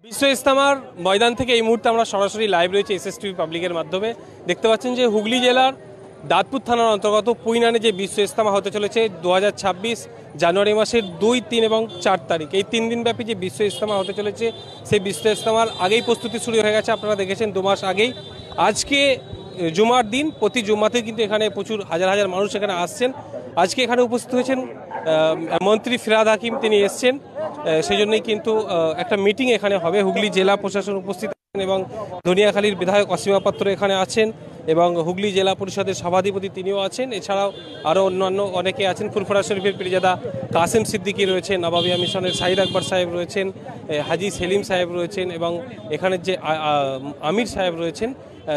বিশ্ব ইজতেমার ময়দান থেকে এই মুহূর্তে আমরা সরাসরি লাইভ রয়েছে এসএসটিভি পাবলিকের মাধ্যমে। দেখতে পাচ্ছেন যে হুগলি জেলার দাঁতপুর থানার অন্তর্গত পুইনানে যে বিশ্ব ইজতেমা হতে চলেছে 2026 জানুয়ারি মাসের 2, 3 এবং 4 তারিখ, এই 3 দিনব্যাপী যে বিশ্ব ইজতেমা হতে চলেছে সেই বিশ্ব ইজতেমার আগেই প্রস্তুতি শুরু হয়ে গেছে। আপনারা দেখেছেন 2 মাস আগেই। আজকে জুমার দিন, প্রতি জুমাতে কিন্তু এখানে প্রচুর হাজার হাজার মানুষ এখানে আসছেন। আজকে এখানে উপস্থিত হয়েছেন মন্ত্রী ফিরহাদ হাকিম, তিনি এসছেন। সেই জন্যই কিন্তু একটা মিটিং এখানে হবে। হুগলি জেলা প্রশাসন উপস্থিত আছেন এবং ধনিয়াখালীর বিধায়ক অসীমা পাত্র এখানে আছেন এবং হুগলি জেলা পরিষদের সভাধিপতি তিনিও আছেন। এছাড়াও আরও অন্যান্য অনেকে আছেন। ফুরফুরা শরীফের পীরজাদা কাসেম সিদ্দিকী রয়েছেন, নবাবিয়া মিশনের শাহিদ আকবর সাহেব রয়েছেন, হাজি সেলিম সাহেব রয়েছেন এবং এখানের যে আমির সাহেব রয়েছেন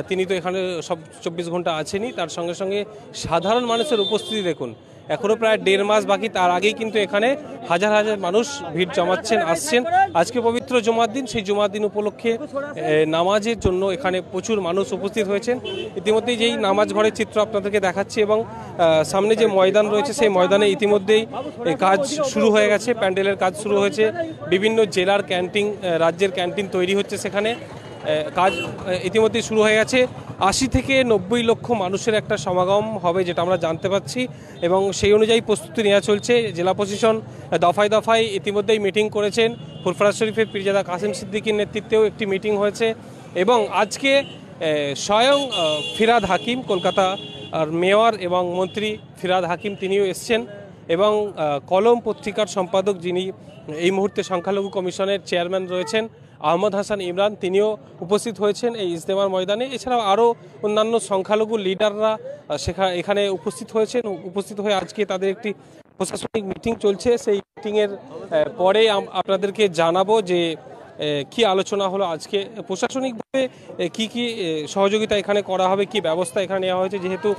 তিনি তো এখানে সব 24 ঘন্টা আছেনই। তার সঙ্গে সঙ্গে সাধারণ মানুষের উপস্থিতি দেখুন, এখনও প্রায় 1.5 মাস বাকি, তার আগেই কিন্তু এখানে হাজার হাজার মানুষ ভিড় জমাচ্ছেন, আসছেন। আজকে পবিত্র জুমার দিন, সেই জুমার দিন উপলক্ষে নামাজের জন্য এখানে প্রচুর মানুষ উপস্থিত হয়েছেন। ইতিমধ্যেই যেই নামাজ ঘরের চিত্র আপনাদেরকে দেখাচ্ছি এবং সামনে যে ময়দান রয়েছে সেই ময়দানে ইতিমধ্যেই কাজ শুরু হয়ে গেছে, প্যান্ডেলের কাজ শুরু হয়েছে। বিভিন্ন জেলার ক্যান্টিন, রাজ্যের ক্যান্টিন তৈরি হচ্ছে, সেখানে কাজ ইতিমধ্যেই শুরু হয়ে গেছে। 80 থেকে 90 লক্ষ মানুষের একটা সমাগম হবে, যেটা আমরা জানতে পাচ্ছি এবং সেই অনুযায়ী প্রস্তুতি নেওয়া চলছে। জেলা প্রশাসন দফায় দফায় ইতিমধ্যেই মিটিং করেছেন। ফুরফুরা শরীফের পীরজাদা কাসেম সিদ্দিকীর নেতৃত্বেও একটি মিটিং হয়েছে এবং আজকে স্বয়ং ফিরহাদ হাকিম, কলকাতা আর মেয়র এবং মন্ত্রী ফিরহাদ হাকিম তিনিও এসছেন এবং কলম পত্রিকার সম্পাদক, যিনি এই মুহূর্তে সংখ্যালঘু কমিশনের চেয়ারম্যান রয়েছেন, আহমদ হাসান ইমরান, তিনিও উপস্থিত হয়েছেন এই ইজতেমার ময়দানে। এছাড়াও আরও অন্যান্য সংখ্যালঘু লিডাররা এখানে উপস্থিত হয়েছেন। উপস্থিত হয়ে আজকে তাদের একটি প্রশাসনিক মিটিং চলছে। সেই মিটিংয়ের পরে আপনাদেরকে জানাবো যে কি আলোচনা হলো আজকে, প্রশাসনিকভাবে কি কি সহযোগিতা এখানে করা হবে, কি ব্যবস্থা এখানে নেওয়া হয়েছে। যেহেতু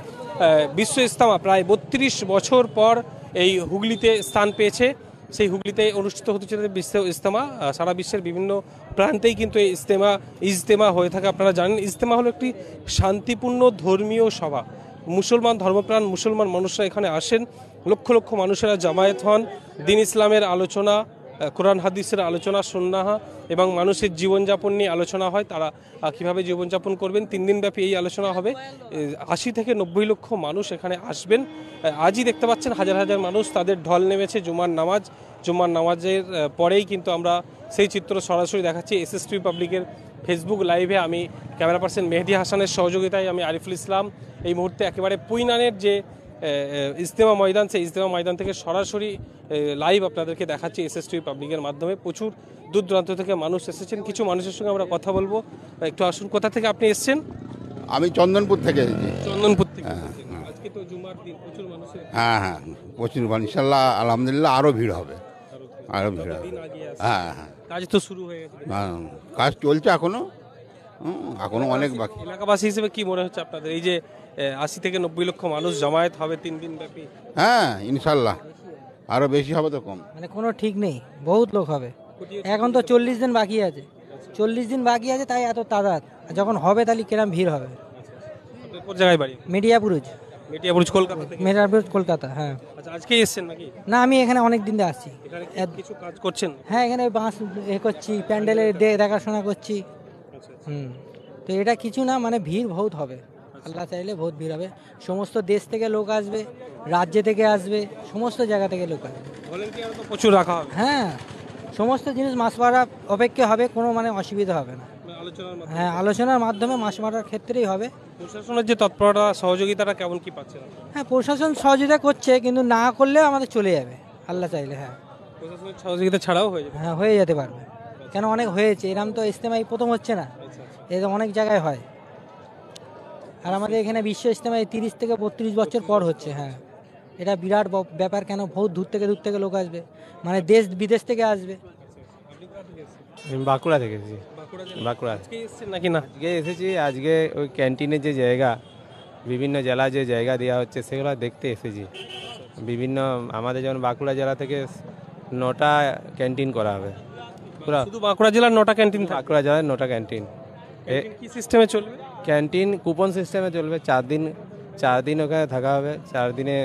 বিশ্ব ইজতেমা প্রায় 32 বছর পর এই হুগলিতে স্থান পেয়েছে, সেই হুগলিতে অনুষ্ঠিত হতে চলেছে বিশ্ব ইজতেমা। সারা বিশ্বের বিভিন্ন প্রান্তেই কিন্তু এই ইজতেমা হয়ে থাকে। আপনারা জানেন, ইজতেমা হলো একটি শান্তিপূর্ণ ধর্মীয় সভা। মুসলমান ধর্মপ্রাণ মুসলমান মানুষরা এখানে আসেন, লক্ষ লক্ষ মানুষেরা জামায়াত হন, দিন ইসলামের আলোচনা, কোরআন হাদিসের আলোচনা, সুন্নাহ এবং মানুষের জীবনযাপন নিয়ে আলোচনা হয়। তারা কীভাবে জীবনযাপন করবেন, 3 দিনব্যাপী এই আলোচনা হবে। 80 থেকে 90 লক্ষ মানুষ এখানে আসবেন। আজই দেখতে পাচ্ছেন হাজার হাজার মানুষ, তাদের ঢল নেমেছে জুমার নামাজের পরেই কিন্তু আমরা সেই চিত্র সরাসরি দেখাচ্ছি এসএসটিভি পাবলিকের ফেসবুক লাইভে। আমি ক্যামেরা পার্সন মেহেদি হাসানের সহযোগিতায় আমি আরিফুল ইসলাম এই মুহূর্তে একেবারে পুইনানের যে ইজতেমা ময়দান, সেই ইজতেমা ময়দান থেকে সরাসরি লাইভ আপনাদেরকে দেখাচ্ছি এসএসটিভি পাবলিকের মাধ্যমে। প্রচুর দূর দূরান্ত থেকে মানুষ এসেছেন। কিছু মানুষের সঙ্গে আমরা কথা বলবো। একটু আসুন, কোথা থেকে আপনি এসেছেন? আমি চন্দনপুর থেকে এসেছি। চন্দনপুর থেকে। আজকে তো জুমার দিন, প্রচুর মানুষ। হ্যাঁ, প্রচুর মানুষ। ইনশাল্লাহ আলহামদুলিল্লাহ আরও ভিড় হবে, আরও ভিড় হবে। হ্যাঁ, কাজ তো শুরু হয়ে গেছে। কাজ চলছে এখনো অনেক বাকি। এলাকাবাসী হিসেবে কি মনে হচ্ছে আপনাদের, এই যে 80 থেকে 90 লক্ষ মানুষ জমায়েত হবে 3 দিন ব্যাপী? হ্যাঁ, ইনশাল্লাহ আরও বেশি হবে তো কম? মানে কোনো ঠিক নেই, বহুত লোক হবে। এখন তো 40 দিন বাকি আছে, 40 দিন বাকি আছে, তাই এত তাদাদ। যখন হবে তাহলে কিরম ভিড় হবে। কোন জায়গায় বাড়ি? মিডিয়াপুরুজ, কলকাতা থেকে। মিডিয়াপুরুজ কলকাতা। হ্যাঁ। আচ্ছা, আজকেই এসেছেন নাকি? না, আমি এখানে অনেক দিন ধরে আসছি। এখানে কিছু কাজ করছেন? হ্যাঁ, এখানে বাঁশ করছি, প্যান্ডেলের দেখাশোনা করছি। তো এটা কিছু না, মানে ভিড় বহুত হবে। আল্লাহ চাইলে বহুত ভিড় হবে। সমস্ত দেশ থেকে লোক আসবে, রাজ্য থেকে আসবে, সমস্ত জায়গা থেকে লোক আসবে। ভলেন্টিয়ার তো প্রচুর রাখা হবে। হ্যাঁ, সমস্ত জিনিস মাস মারা অপেক্ষা হবে, কোনো মানে অসুবিধা হবে না। হ্যাঁ, আলোচনার মাধ্যমে মাস মারার ক্ষেত্রেই হবে। প্রশাসনের যে তৎপরতা, সহযোগিতাটা কেমন কি পাচ্ছেন? হ্যাঁ, প্রশাসন সহযোগিতা করছে, কিন্তু না করলে আমাদের চলে যাবে আল্লাহ চাইলে। হ্যাঁ, প্রশাসনের সহযোগিতা ছাড়াও হয়ে যাবে। হ্যাঁ, হয়ে যেতে পারবে। কেন, অনেক হয়েছে, এরকম তো ইজতেমাই প্রথম হচ্ছে না, এটা অনেক জায়গায় হয়। আর আমাদের এখানে বিশ্ব ইজতেমা 30 থেকে 32 বছর পর হচ্ছে। হ্যাঁ, এটা বিরাট ব্যাপার। কেন, বহুত দূর থেকে লোক আসবে, মানে দেশ বিদেশ থেকে আসবে। বাঁকুড়া থেকে এসেছি। বাঁকুড়া নাকি? না, আজকে এসেছি। আজকে ওই ক্যান্টিনের যে জায়গা, বিভিন্ন জেলা যে জায়গা দেওয়া হচ্ছে সেগুলো দেখতে এসেছি। বিভিন্ন আমাদের যেমন বাঁকুড়া জেলা থেকে 9টা ক্যান্টিন করা হবে। শুধু বাঁকুড়া জেলার 9টা ক্যান্টিন? বাঁকুড়া জেলার 9টা ক্যান্টিন। কি সিস্টেমে চলবে? ক্যান্টিন কুপন সিস্টেমে চলবে। 4 দিন ওখানে থাকা হবে। 4 দিনে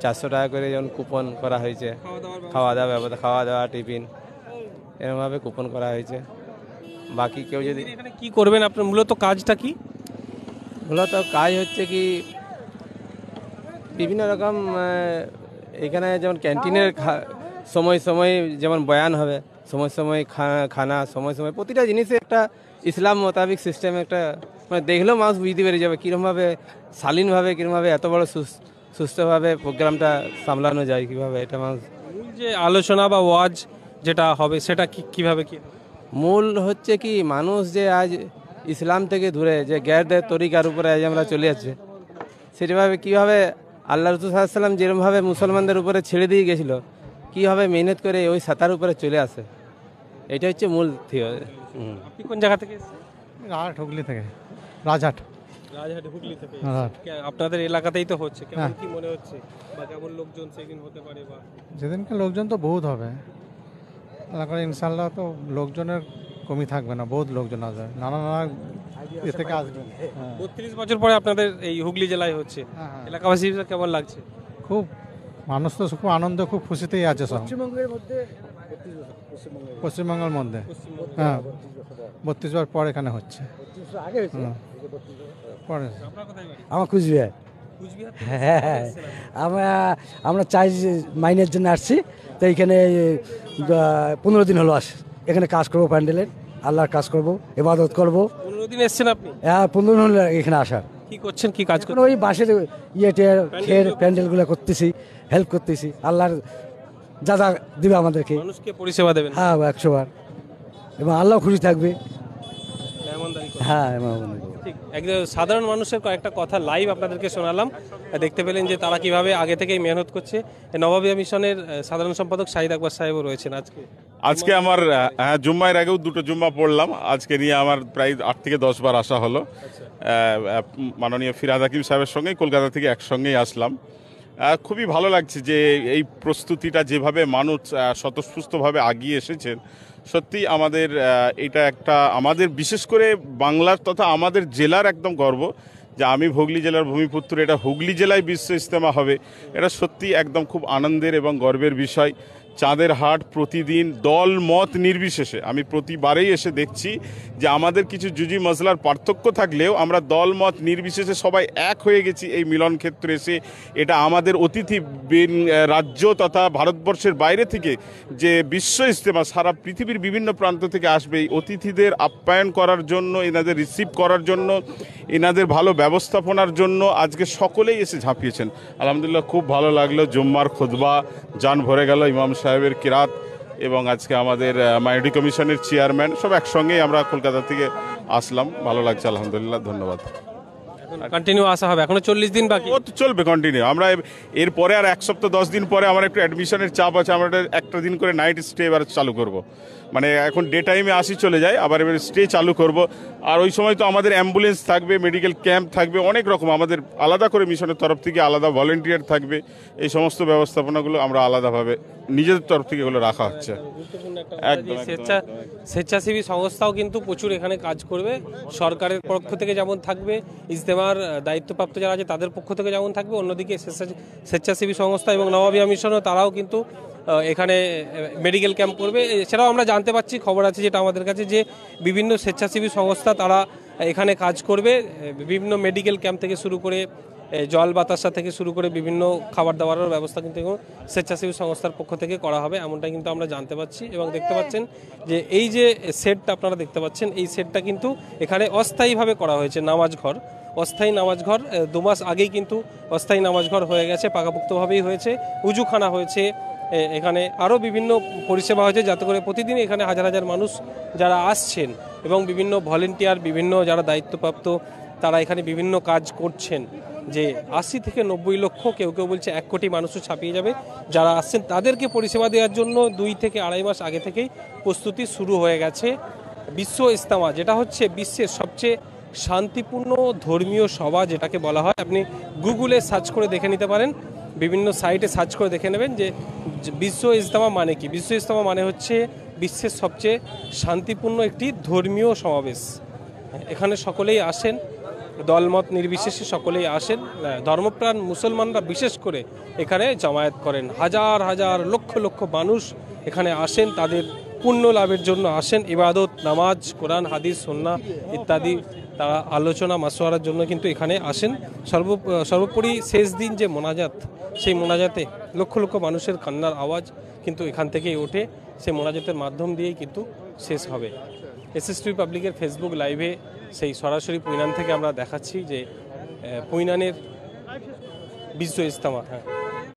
400 টাকা করে যেমন কুপন করা হয়েছে। খাওয়া দাওয়া, টিফিন এরকমভাবে কুপন করা হয়েছে। বাকি কেউ যদি এখানে কি করবেন আপনার মূলত কাজটা কি? মূলত কাজ হচ্ছে কি বিভিন্ন রকম এখানে যেমন ক্যান্টিনের সময় সময় যেমন বয়ান হবে, সময় সময় খানা, সময় সময় প্রতিটা জিনিসে একটা ইসলাম মোতাবিক সিস্টেম একটা মানে দেখলেও মানুষ বুঝতে পেরে যাবে কীরকমভাবে শালীনভাবে কীরকমভাবে এত বড় সুস্থভাবে প্রোগ্রামটা সামলানো যায়, কীভাবে এটা মানুষ। মূল যে আলোচনা বা ওয়াজ যেটা হবে সেটা কিভাবে কি? মূল হচ্ছে কি মানুষ যে আজ ইসলাম থেকে দূরে যে গ্যারদের তরিকার উপরে আজ আমরা চলে যাচ্ছে, সেটাভাবে কীভাবে আল্লাহ রসুল সাল্লাল্লাহু আলাইহি ওয়াসাল্লাম যেরকমভাবে মুসলমানদের উপরে ছেড়ে দিয়ে গেছিলো, কীভাবে মেহনত করে ওই সাতার উপরে চলে আসে, এটা হচ্ছে মূল থিওরি। আপনি কোন জায়গা থেকে এসেছেন? রাজহাট, হুগলি থেকে। রাজহাট। রাজহাট, হুগলি থেকে। রাজহাট। আপনাদের এলাকাতেই তো হচ্ছে, কেমন কি মনে হচ্ছে বা কেমন লোকজন সেদিন হতে পারে? বা যেদিনকে লোকজন তো বহুত হবে, তারপরে ইনশাল্লাহ তো লোকজনের কমি থাকবে না, বহুত লোকজন আসবে, নানা নানা এ থেকে আসবে। 32 বছর পরে আপনাদের এই হুগলি জেলায় হচ্ছে, এলাকাবাসী হিসেবে কেমন লাগছে? খুব মানুষ তো খুব আনন্দ, খুব খুশিতেই আছে সব। পশ্চিমবঙ্গের মধ্যে হ্যাঁ 32 বার পর এখানে হচ্ছে। পরে আমার কুচবিহার। হ্যাঁ, আমরা চাই মাইনের জন্য আসছি, তো এইখানে 15 দিন হলো আসি, এখানে কাজ করবো, প্যান্ডেলের আল্লাহর কাজ করবো, ইবাদত করবো। 15 দিন এসেছেন আপনি? হ্যাঁ 15 দিন হলো এখানে আসার। কি করছেন, কি কাজ করছেন? ওই বাসের খেয়ে প্যান্ডেলগুলো করতেছি, হেল্প করতেছি, আল্লাহর যা যা দিবে আমাদেরকে, মানুষকে পরিষেবা দেবেন। হ্যাঁ 100 বার, এবং আল্লাহ খুশি থাকবে। হ্যাঁ ঠিক, একদম সাধারণ মানুষের কয়েকটা কথা লাইভ আপনাদেরকে শোনালাম, দেখতে পেলেন যে তারা কিভাবে আগে থেকেই মেহনত করছে। নবাবিয়া মিশনের সাধারণ সম্পাদক শাহিদ আকবর সাহেবও রয়েছেন। আজকে আমার জুম্মার আগেও 2টো জুম্মা পড়লাম, আজকে নিয়ে আমার প্রায় 8 থেকে 10 বার আসা হলো। মাননীয় ফিরহাদ হাকিম সাহেবের সঙ্গেই কলকাতা থেকে একসঙ্গেই আসলাম। খুবই ভালো লাগছে যে এই প্রস্তুতিটা যেভাবে মানুষ স্বতঃস্ফূর্তভাবে আগিয়ে এসেছেন, সত্যি আমাদের এটা একটা আমাদের বিশেষ করে বাংলার তথা আমাদের জেলার একদম গর্ব যে আমি হুগলি জেলার ভূমিপুত্র, এটা হুগলি জেলায় বিশ্ব ইজতেমা হবে, এটা সত্যি একদম খুব আনন্দের এবং গর্বের বিষয়। চাঁদের হাট প্রতিদিন দল মত নির্বিশেষে আমি প্রতিবারেই এসে দেখছি যে আমাদের কিছু জুজি মশলার পার্থক্য থাকলেও আমরা দল মত নির্বিশেষে সবাই এক হয়ে গেছি এই মিলন ক্ষেত্রে এসে। এটা আমাদের অতিথি রাজ্য তথা ভারতবর্ষের বাইরে থেকে যে বিশ্ব ইজতেমা সারা পৃথিবীর বিভিন্ন প্রান্ত থেকে আসবে, এই অতিথিদের আপ্যায়ন করার জন্য, এনাদের রিসিভ করার জন্য, এনাদের ভালো ব্যবস্থাপনার জন্য আজকে সকলেই এসে ঝাঁপিয়েছেন। আলহামদুলিল্লাহ খুব ভালো লাগলো। জুম্মার খুতবা জান ভরে গেল, ইমাম সাহেবের কিরাত এবং আজকে আমাদের মাইনরিটি কমিশনের চেয়ারম্যান সব একসঙ্গেই আমরা কলকাতা থেকে আসলাম, ভালো লাগছে আলহামদুলিল্লাহ। ধন্যবাদ। কন্টিনিউ আসা হবে, এখনো 40 দিন বাকি। ও তো চলবে কন্টিনিউ। আমরা এরপরে আর 1 সপ্তাহ 10 দিন পরে আমার একটু অ্যাডমিশনের চাপ আছে, আমরা একটা দিন করে নাইট স্টে এবার চালু করব। মানে এখন ডে টাইমে আসি চলে যায়, আবার এবার স্টে চালু করব। আর ওই সময় তো আমাদের অ্যাম্বুলেন্স থাকবে, মেডিকেল ক্যাম্প থাকবে, অনেক রকম আমাদের আলাদা করে মিশনের তরফ থেকে আলাদা ভলেন্টিয়ার থাকবে। এই সমস্ত ব্যবস্থাপনাগুলো আমরা আলাদাভাবে নিজেদের তরফ থেকে এগুলো রাখা হচ্ছে। একদম স্বেচ্ছাসেবী সংস্থাও কিন্তু প্রচুর এখানে কাজ করবে, সরকারের পক্ষ থেকে যেমন থাকবে, ইজতেমার দায়িত্বপ্রাপ্ত যারা আছে তাদের পক্ষ থেকে যেমন থাকবে, অন্যদিকে স্বেচ্ছাসেবী সংস্থা এবং নবাবিয়া মিশনও তারাও কিন্তু এখানে মেডিকেল ক্যাম্প করবে। সেটাও আমরা জানতে পারছি, খবর আছে যেটা আমাদের কাছে, যে বিভিন্ন স্বেচ্ছাসেবী সংস্থা তারা এখানে কাজ করবে। বিভিন্ন মেডিকেল ক্যাম্প থেকে শুরু করে জল বাতাসা থেকে শুরু করে বিভিন্ন খাবার দাবারের ব্যবস্থা কিন্তু স্বেচ্ছাসেবী সংস্থার পক্ষ থেকে করা হবে, এমনটাই কিন্তু আমরা জানতে পারছি। এবং দেখতে পাচ্ছেন যে এই যে সেটটা আপনারা দেখতে পাচ্ছেন, এই সেটটা কিন্তু এখানে অস্থায়ীভাবে করা হয়েছে। নামাজ ঘর, অস্থায়ী নামাজ ঘর 2 মাস আগেই কিন্তু অস্থায়ী নামাজ ঘর হয়ে গেছে, পাকাপোক্তভাবেই হয়েছে। উজুখানা হয়েছে, এখানে আরও বিভিন্ন পরিষেবা হয়েছে, যাতে করে প্রতিদিন এখানে হাজার হাজার মানুষ যারা আসছেন এবং বিভিন্ন ভলেন্টিয়ার, বিভিন্ন যারা দায়িত্বপ্রাপ্ত তারা এখানে বিভিন্ন কাজ করছেন, যে 80 থেকে 90 লক্ষ, কেউ কেউ বলছে 1 কোটি মানুষও ছাপিয়ে যাবে যারা আসছেন, তাদেরকে পরিষেবা দেওয়ার জন্য 2 থেকে আড়াই মাস আগে থেকেই প্রস্তুতি শুরু হয়ে গেছে। বিশ্ব ইজতেমা যেটা হচ্ছে বিশ্বের সবচেয়ে শান্তিপূর্ণ ধর্মীয় সভা যেটাকে বলা হয়, আপনি গুগলে সার্চ করে দেখে নিতে পারেন, বিভিন্ন সাইটে সার্চ করে দেখে নেবেন যে বিশ্ব ইজতেমা মানে কি। বিশ্ব ইজতেমা মানে হচ্ছে বিশ্বের সবচেয়ে শান্তিপূর্ণ একটি ধর্মীয় সমাবেশ। এখানে সকলেই আসেন, দলমত নির্বিশেষে সকলেই আসেন। ধর্মপ্রাণ মুসলমানরা বিশেষ করে এখানে জামায়াত করেন, হাজার হাজার লক্ষ লক্ষ মানুষ এখানে আসেন তাদের পুণ্য লাভের জন্য আসেন, ইবাদত, নামাজ, কোরআন, হাদিস, সুন্নাহ ইত্যাদি তারা আলোচনা মাসওয়ারার জন্য কিন্তু এখানে আসেন। সর্বোপরি শেষ দিন যে মোনাজাত, সেই মোনাজাতে লক্ষ লক্ষ মানুষের কান্নার আওয়াজ কিন্তু এখান থেকেই ওঠে, সেই মোনাজাতের মাধ্যম দিয়েই কিন্তু শেষ হবে। এসএসটিভি পাবলিকের ফেসবুক লাইভে সেই সরাসরি পুইনান থেকে আমরা দেখাচ্ছি যে পুইনানের বিশ্ব ইজতেমা। হ্যাঁ।